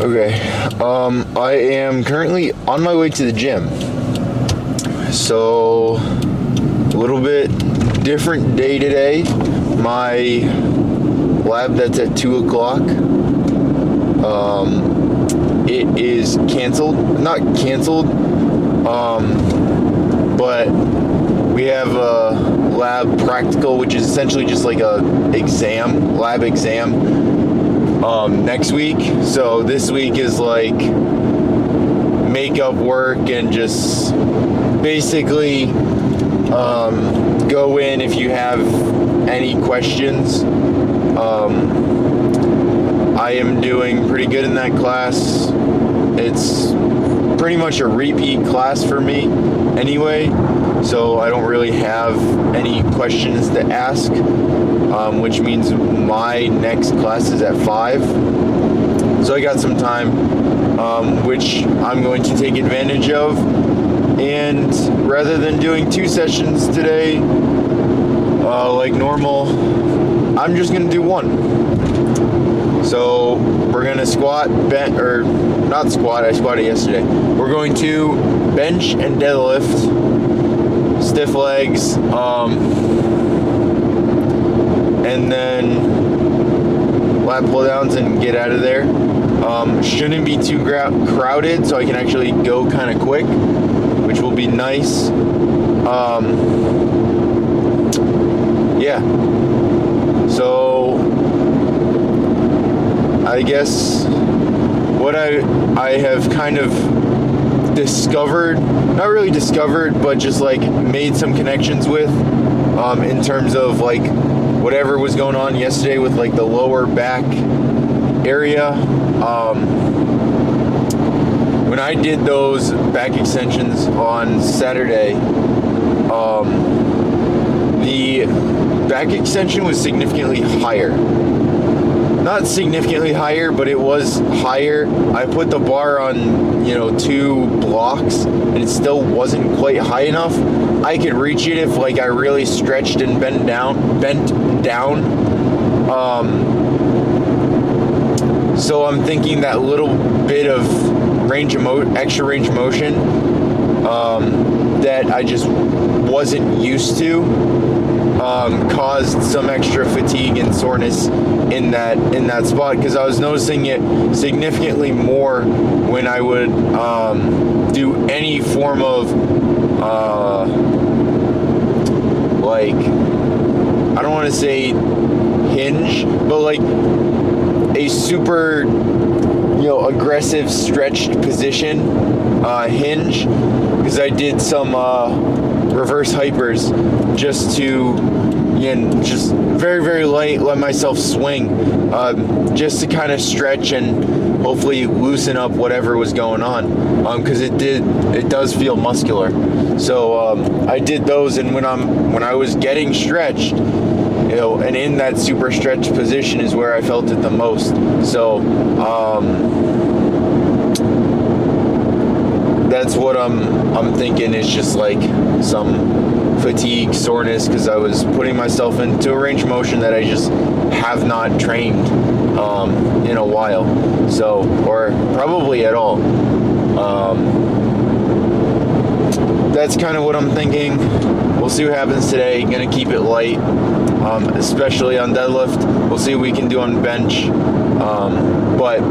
Okay. I am currently on my way to the gym. So, a little bit different day today. My lab that's at 2 o'clock, it is canceled. Not canceled, but we have a lab practical, which is essentially just like a lab exam, next week. So this week is like makeup work and just basically go in if you have any questions. I am doing pretty good in that class. It's pretty much a repeat class for me anyway, so I don't really have any questions to ask, which means my next class is at 5. So I got some time, which I'm going to take advantage of. And rather than doing 2 sessions today, like normal, I'm just going to do 1. So we're going to squat, not squat, I squatted yesterday. We're going to bench and deadlift, stiff legs, and then lat pull downs and get out of there. Shouldn't be too crowded, so I can actually go kind of quick, which will be nice. Yeah. So I guess what I have kind of discovered, not really discovered, but just like made some connections with, in terms of like whatever was going on yesterday with like the lower back area. When I did those back extensions on Saturday, the back extension was significantly higher. Not significantly higher, but it was higher. I put the bar on, 2 blocks, and it still wasn't quite high enough. I could reach it if like I really stretched and bent down. So I'm thinking that little bit of extra range of motion that I just wasn't used to caused some extra fatigue and soreness in that spot, because I was noticing it significantly more when I would do any form of like, I don't want to say hinge, but like a super aggressive stretched position hinge, because I did some reverse hypers just to just very, very light, let myself swing, just to kind of stretch and hopefully loosen up whatever was going on, because it does feel muscular. So I did those, and when I was getting stretched, and in that super stretched position is where I felt it the most. So that's what I'm thinking is just like some fatigue, soreness, because I was putting myself into a range of motion that I just have not trained in a while, so, or probably at all. That's kind of what I'm thinking. We'll see what happens today. Gonna keep it light, especially on deadlift. We'll see what we can do on bench, but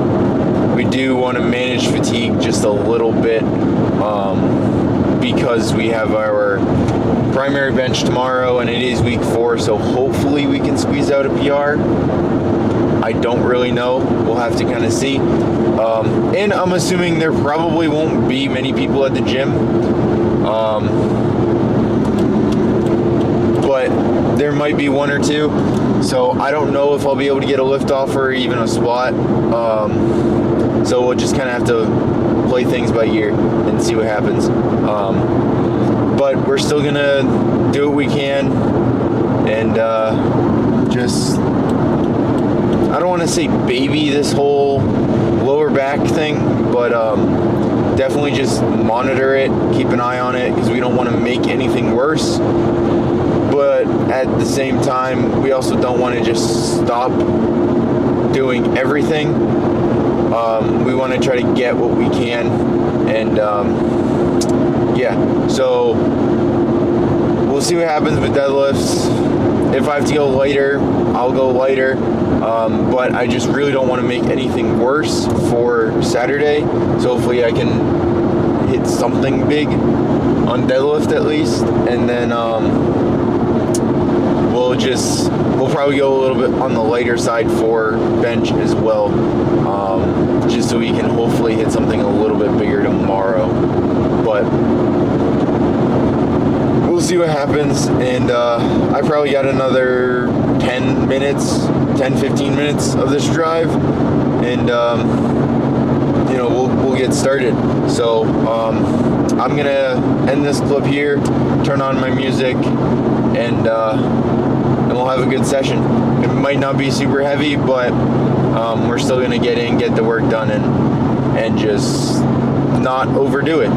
we do want to manage fatigue just a little bit, because we have our primary bench tomorrow and it is week 4, so hopefully we can squeeze out a PR. I don't really know. We'll have to kind of see. And I'm assuming there probably won't be many people at the gym. But there might be 1 or 2. So I don't know if I'll be able to get a lift off or even a squat. So we'll just kind of have to play things by ear and see what happens. But we're still going to do what we can and just, I don't want to say baby this whole lower back thing, but definitely just monitor it, keep an eye on it, because we don't want to make anything worse. But at the same time, we also don't want to just stop doing everything. We want to try to get what we can, and yeah, so we'll see what happens with deadlifts. If I have to go lighter, I'll go lighter, but I just really don't want to make anything worse for Saturday, so hopefully I can hit something big on deadlift at least, and then we'll probably go a little bit on the lighter side for bench as well, just so we can hopefully hit something a little bit bigger tomorrow. But we'll see what happens, and I probably got another 10 15 minutes of this drive, and we'll get started. So I'm gonna end this clip here, turn on my music, and we'll have a good session. It might not be super heavy, but we're still gonna get the work done, and just not overdo it.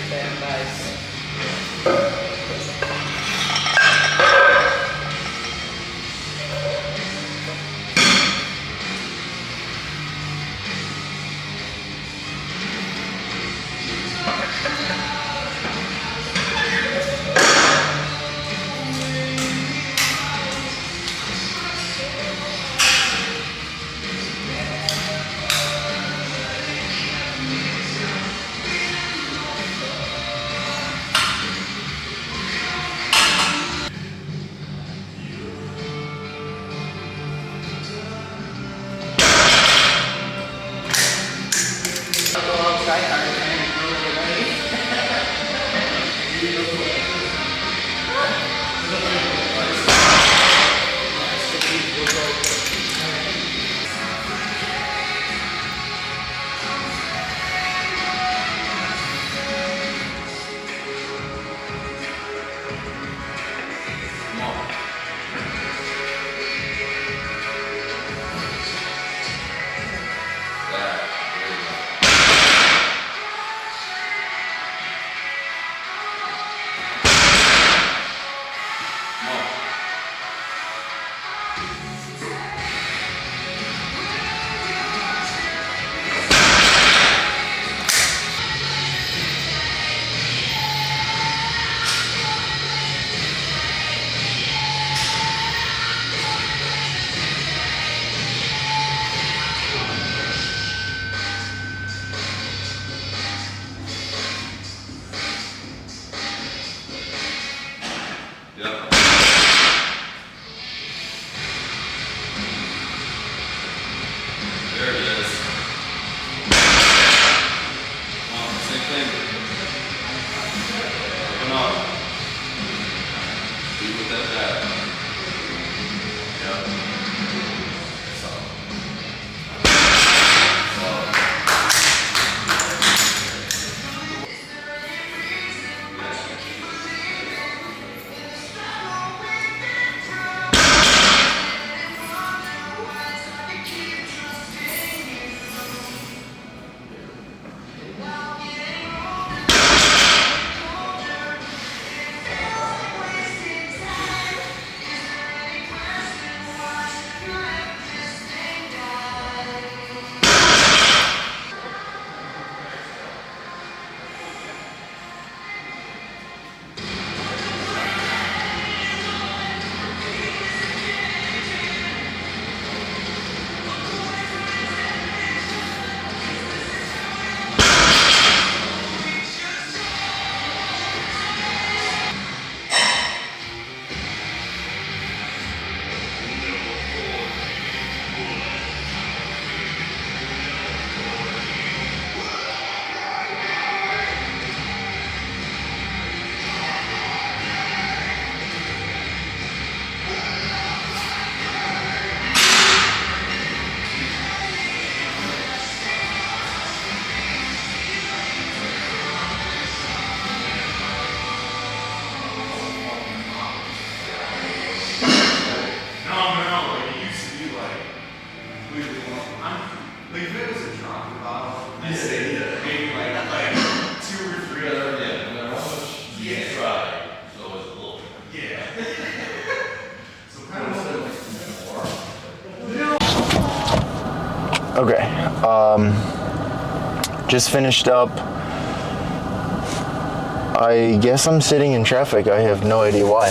Damn nice. Okay, just finished up. I guess I'm sitting in traffic. I have no idea why.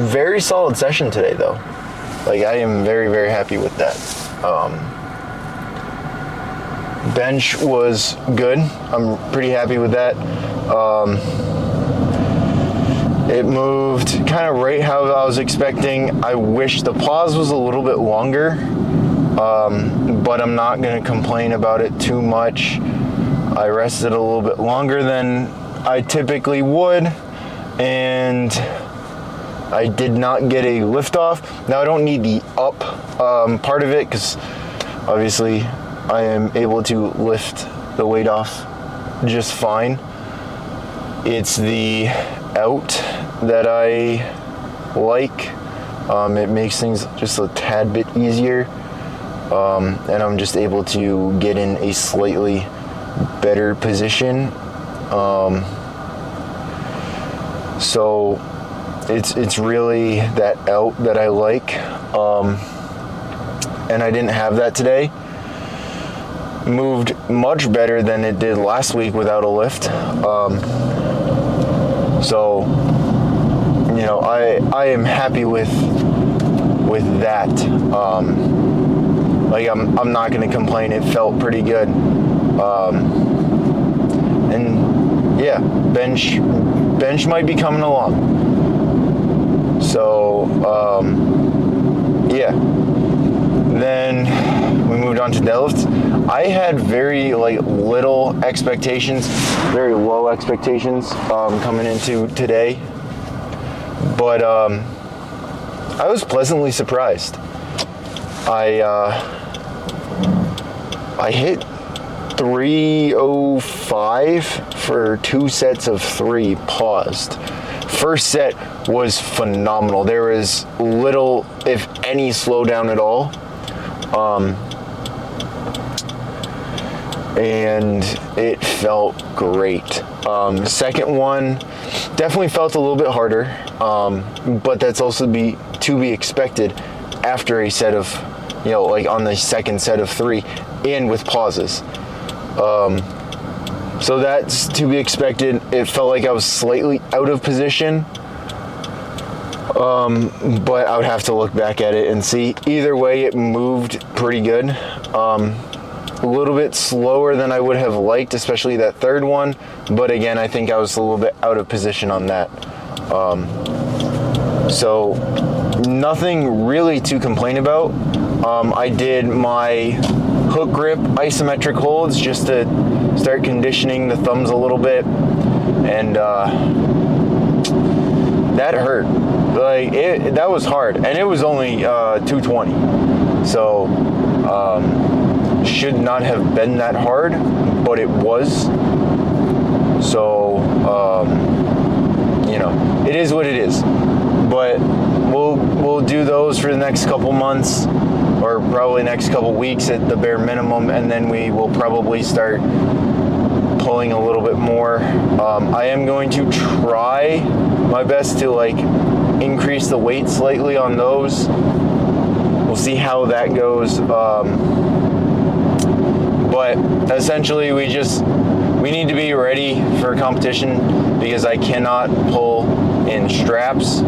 Very solid session today, though. Like, I am very, very happy with that. Bench was good. I'm pretty happy with that. It moved kind of right how I was expecting. I wish the pause was a little bit longer, but I'm not going to complain about it too much. I rested a little bit longer than I typically would, and I did not get a lift off. Now, I don't need the up part of it because obviously I am able to lift the weight off just fine. It's the out that I like. It makes things just a tad bit easier, and I'm just able to get in a slightly better position. So it's really that out that I like. And I didn't have that today. Moved much better than it did last week without a lift. So, you know, I am happy with that. Like I'm not going to complain. It felt pretty good. And yeah, bench might be coming along. So, yeah. Then we moved on to deadlifts. I had very little expectations, very low expectations coming into today, but I was pleasantly surprised. I hit 305 for 2 sets of 3 paused. First set was phenomenal. There was little, if any, slowdown at all. And it felt great. Second one definitely felt a little bit harder, but that's also to be expected after a set of, you know, like on the second set of 3 and with pauses. So that's to be expected. It felt like I was slightly out of position, but I would have to look back at it and see. Either way, it moved pretty good. A little bit slower than I would have liked, especially that third one. But again, I think I was a little bit out of position on that. So nothing really to complain about. I did my hook grip isometric holds just to start conditioning the thumbs a little bit, and that hurt. That was hard, and it was only 220. So should not have been that hard, but it was. So you know, it is what it is. But we'll do those for the next couple months, or probably next couple weeks at the bare minimum, and then we will probably start pulling a little bit more. I am going to try my best to increase the weight slightly on those. We'll see how that goes. But essentially we need to be ready for competition, because I cannot pull in straps.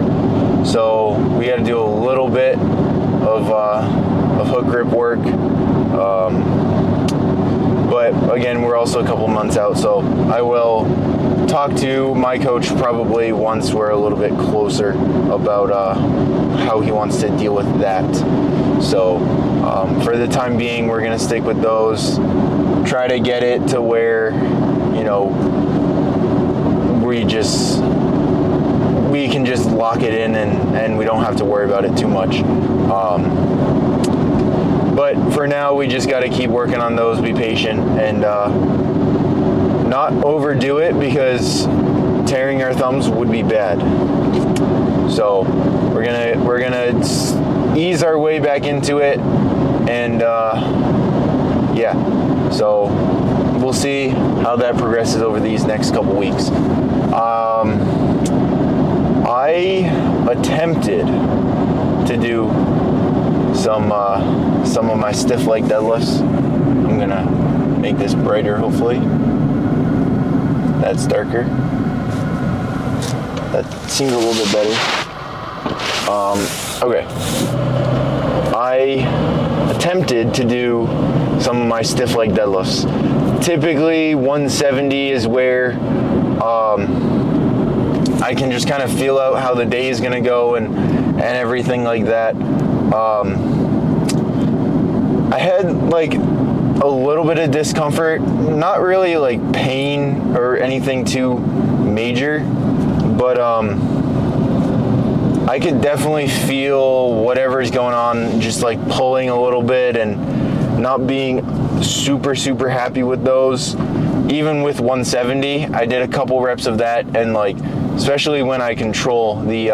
So we got to do a little bit of hook grip work. But again, we're also a couple months out, so I will talk to my coach probably once we're a little bit closer about how he wants to deal with that. So for the time being, we're going to stick with those, try to get it to where, you know, we can just lock it in and we don't have to worry about it too much. But for now, we just got to keep working on those, be patient, and not overdo it, because tearing our thumbs would be bad. So we're gonna ease our way back into it, and yeah. So we'll see how that progresses over these next couple weeks. I attempted to do some of my stiff leg deadlifts. I'm gonna make this brighter, hopefully. That's darker. That seems a little bit better. Okay. I attempted to do some of my stiff leg deadlifts. Typically 170 is where I can just kind of feel out how the day is gonna go and everything like that. I had a little bit of discomfort, not really pain or anything too major, but I could definitely feel whatever's going on, just pulling a little bit and not being super happy with those. Even with 170, I did a couple reps of that, and especially when I control the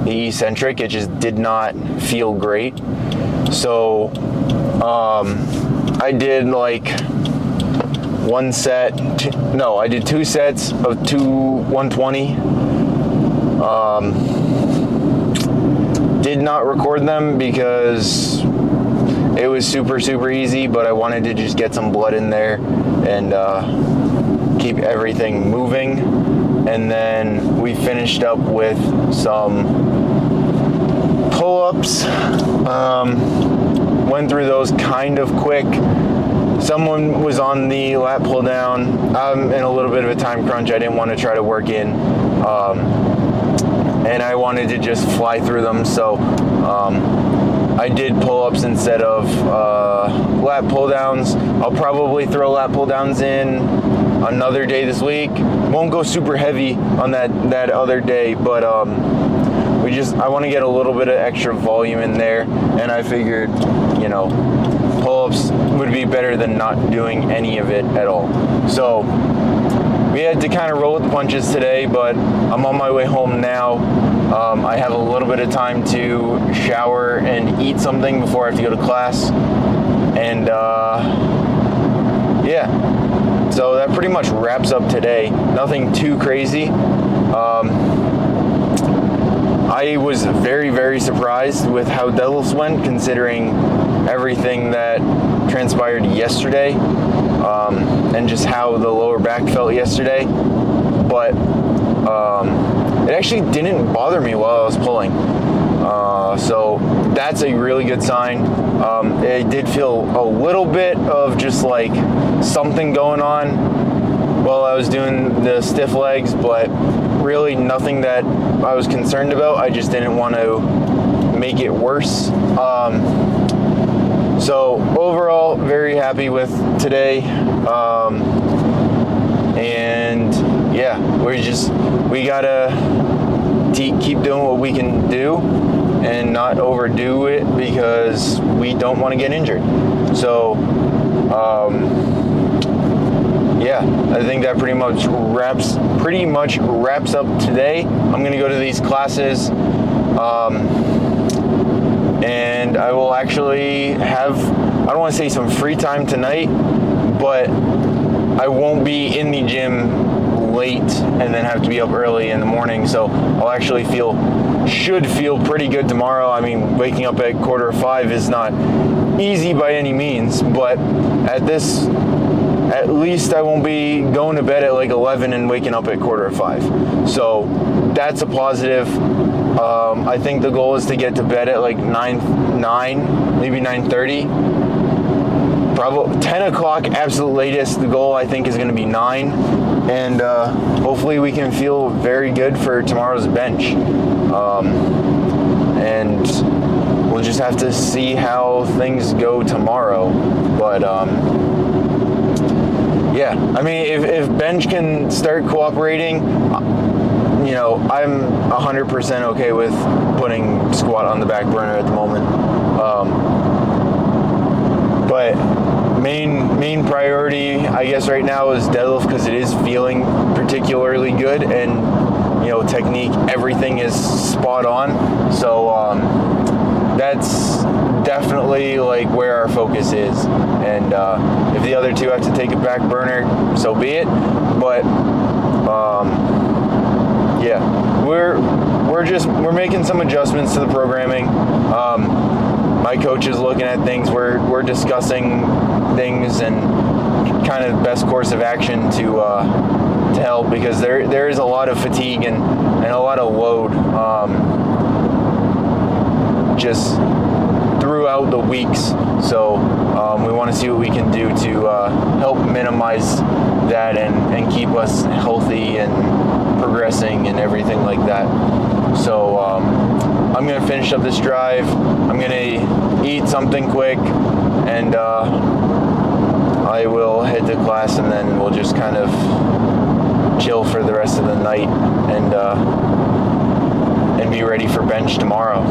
eccentric, it just did not feel great. So I did one set. I did 2 sets of 120. Did not record them because it was super, super easy, but I wanted to just get some blood in there and keep everything moving. And then we finished up with some pull-ups. Went through those kind of quick. Someone was on the lat pull down. I'm in a little bit of a time crunch. I didn't want to try to work in. And I wanted to just fly through them. So I did pull-ups instead of lat pull-downs. I'll probably throw lat pull-downs in another day this week. Won't go super heavy on that other day, but I want to get a little bit of extra volume in there, and I figured, pull-ups would be better than not doing any of it at all. So we had to kind of roll with the punches today, but I'm on my way home now. I have a little bit of time to shower and eat something before I have to go to class. And so that pretty much wraps up today. Nothing too crazy. I was very, very surprised with how deadlifts went, considering everything that transpired yesterday, and just how the lower back felt yesterday. But it actually didn't bother me while I was pulling. So that's a really good sign. It did feel a little bit of just like something going on while I was doing the stiff legs, but really nothing that I was concerned about. I just didn't want to make it worse. So overall, very happy with today. And yeah, we gotta keep doing what we can do and not overdo it because we don't want to get injured. So I think that pretty much wraps up today. I'm gonna go to these classes, and I will actually have, I don't want to say some free time tonight, but I won't be in the gym late and then have to be up early in the morning. So I'll actually should feel pretty good tomorrow. I mean, waking up at 4:45 is not easy by any means, but at least I won't be going to bed at like 11 and waking up at 4:45. So that's a positive. I think the goal is to get to bed at like 9, maybe 9:30. Probably 10 o'clock, absolute latest. The goal, I think, is going to be 9. And hopefully we can feel very good for tomorrow's bench. And we'll just have to see how things go tomorrow. But I mean, if bench can start cooperating, I'm 100% okay with putting squat on the back burner at the moment. But main priority, I guess, right now is deadlift because it is feeling particularly good, and technique, everything is spot on. So that's definitely like where our focus is. And if the other two have to take a back burner, so be it. But we're making some adjustments to the programming. My coach is looking at things. We're discussing things and kind of best course of action to help, because there is a lot of fatigue and a lot of load just throughout the weeks. So we want to see what we can do to help minimize that and keep us healthy and progressing and everything like that. So I'm going to finish up this drive. I'm going to eat something quick, and I will head to class, and then we'll just kind of chill for the rest of the night and be ready for bench tomorrow.